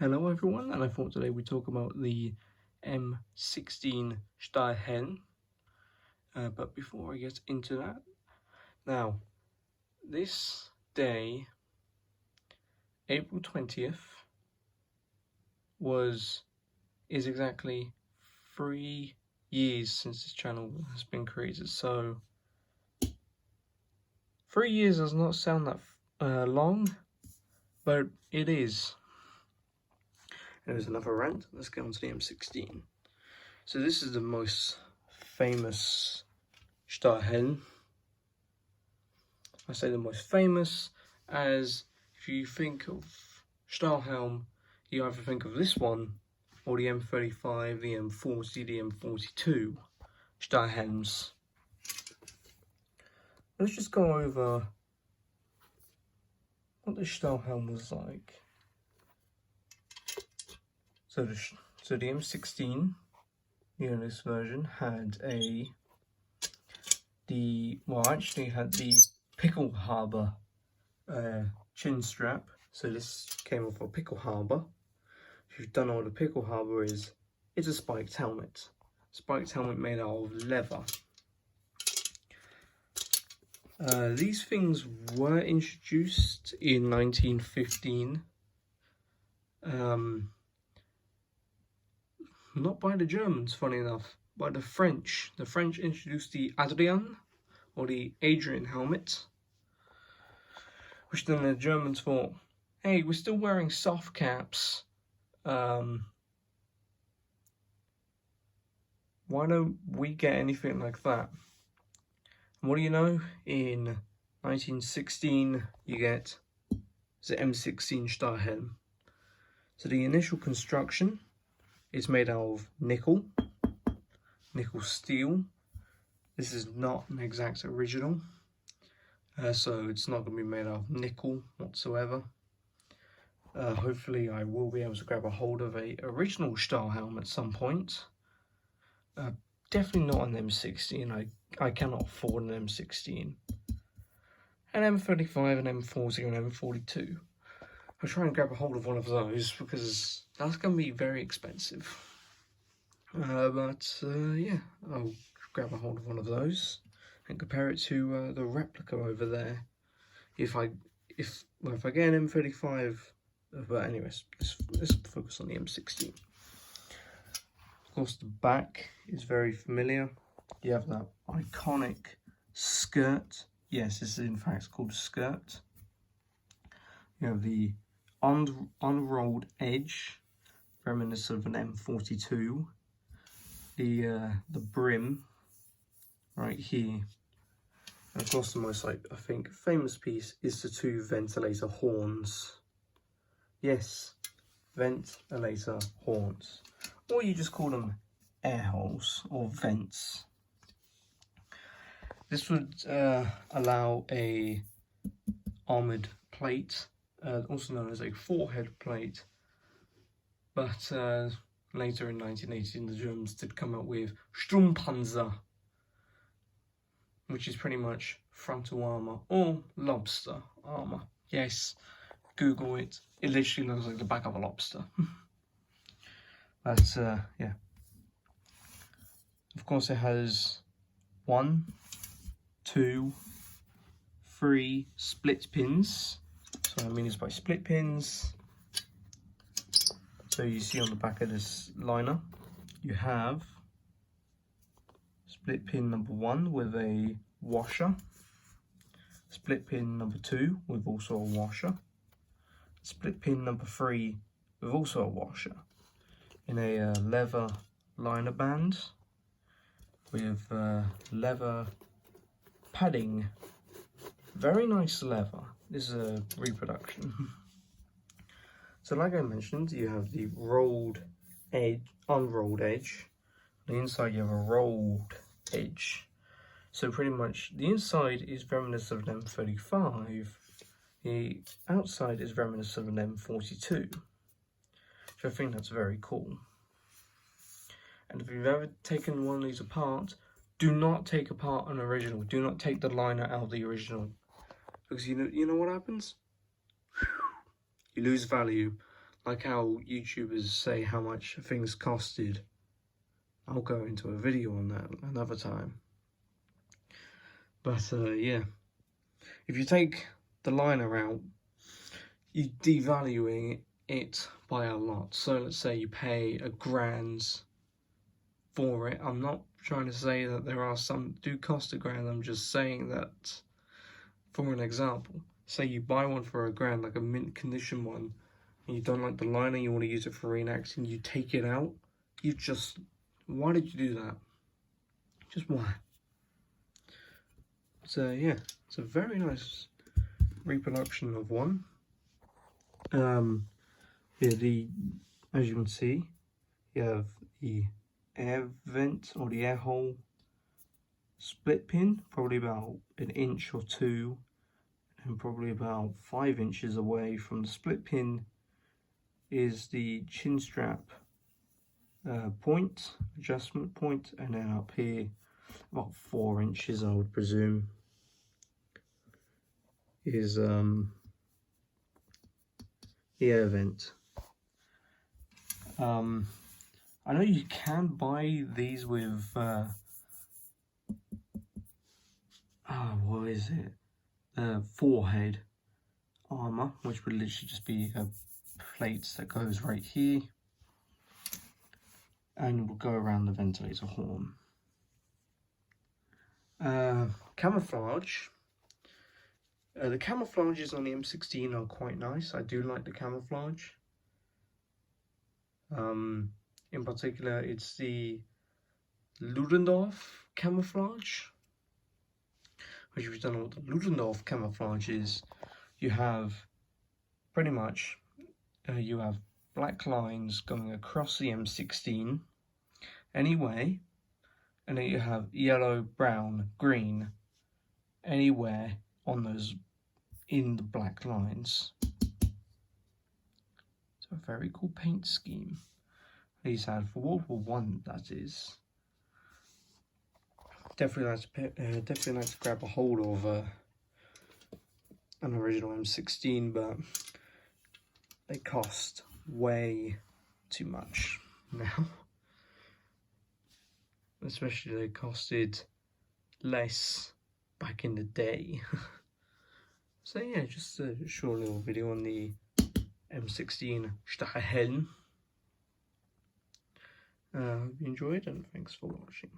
Hello everyone, and I thought today we'd talk about the M16 Stahlhelm. But before I get into that, now, this day, April 20th, is exactly 3 years since this channel has been created. So, 3 years does not sound that long, but it is. There's another rant. Let's get on to the M16. So this is the most famous Stahlhelm. I say the most famous as if you think of Stahlhelm, you either think of this one or the M35, the M40, the M42 Stahlhelms. Let's just go over what the Stahlhelm was like. So the M16, this version had had the pickle harbour chin strap. So this came off a pickle harbour. If you don't know what a pickle harbour is, it's a spiked helmet. Spiked helmet made out of leather. These things were introduced in 1915. Not by the Germans, funny enough, by the French. The French introduced the Adrien, or the Adrian helmet, which then the Germans thought, hey, we're still wearing soft caps. Why don't we get anything like that? And what do you know? In 1916, you get the M16 Stahlhelm. So the initial construction is made out of nickel steel. This is not an exact original, so it's not going to be made out of nickel whatsoever. Hopefully I will be able to grab a hold of a original Stahlhelm at some point. Definitely not an M16. I cannot afford an M16. An M35, an M40, an M42. I'll try and grab a hold of one of those because that's going to be very expensive. Yeah, I'll grab a hold of one of those and compare it to the replica over there. If I get an M35, but anyways, let's focus on the M16. Of course, the back is very familiar. You have that iconic skirt. Yes, this is in fact called a skirt. You have the unrolled edge, reminiscent of an M42. The brim right here. And of course, the most famous piece is the two ventilator horns. Yes, ventilator horns, or you just call them air holes or vents. This would allow a armoured plate, also known as a forehead plate, but later in 1918 the Germans did come up with Sturmpanzer, which is pretty much frontal armour or lobster armour. Yes, Google it. It literally looks like the back of a lobster. But yeah. Of course it has 1, 2, 3 split pins. So what I mean is by split pins, so you see on the back of this liner, you have split pin number 1 with a washer, split pin number 2 with also a washer, split pin number 3 with also a washer, in a leather liner band with leather padding. Very nice leather. This is a reproduction. So like I mentioned, you have the unrolled edge. On the inside you have a rolled edge. So pretty much the inside is reminiscent of an M35. The outside is reminiscent of an M42. So I think that's very cool. And if you've ever taken one of these apart, do not take apart an original. Do not take the liner out of the original. Because you know what happens? You lose value. like how YouTubers say how much things costed. I'll go into a video on that another time. But yeah, if you take the liner out, you're devaluing it by a lot. So let's say you pay £1,000 for it. I'm not trying to say that there are some that do cost £1,000. I'm just saying that, for an example, say you buy one for £1,000, like a mint condition one, and you don't like the liner, you want to use it for reenacting, you take it out. Why did you do that? Just why? So yeah, it's a very nice reproduction of one. Yeah, as you can see, you have the air vent or the air hole split pin, probably about 1 inch or 2, and probably about 5 inches away from the split pin is the chin strap adjustment point, and then up here about 4 inches, I would presume, is the air vent. I know you can buy these with what is it? Forehead armor, which would literally just be a plate that goes right here and will go around the ventilator horn. Camouflage. The camouflages on the M16 are quite nice. I do like the camouflage. In particular, it's the Ludendorff camouflage, which, if you don't know what the Ludendorff camouflage is, you have pretty much you have black lines going across the M16 anyway, and then you have yellow, brown, green anywhere on those in the black lines. It's a very cool paint scheme. These had for World War I, that is. Definitely like to grab a hold of an original M16, but they cost way too much now. Especially they costed less back in the day. So yeah, just a short little video on the M16 Stahlhelm. Hope you enjoyed, and thanks for watching.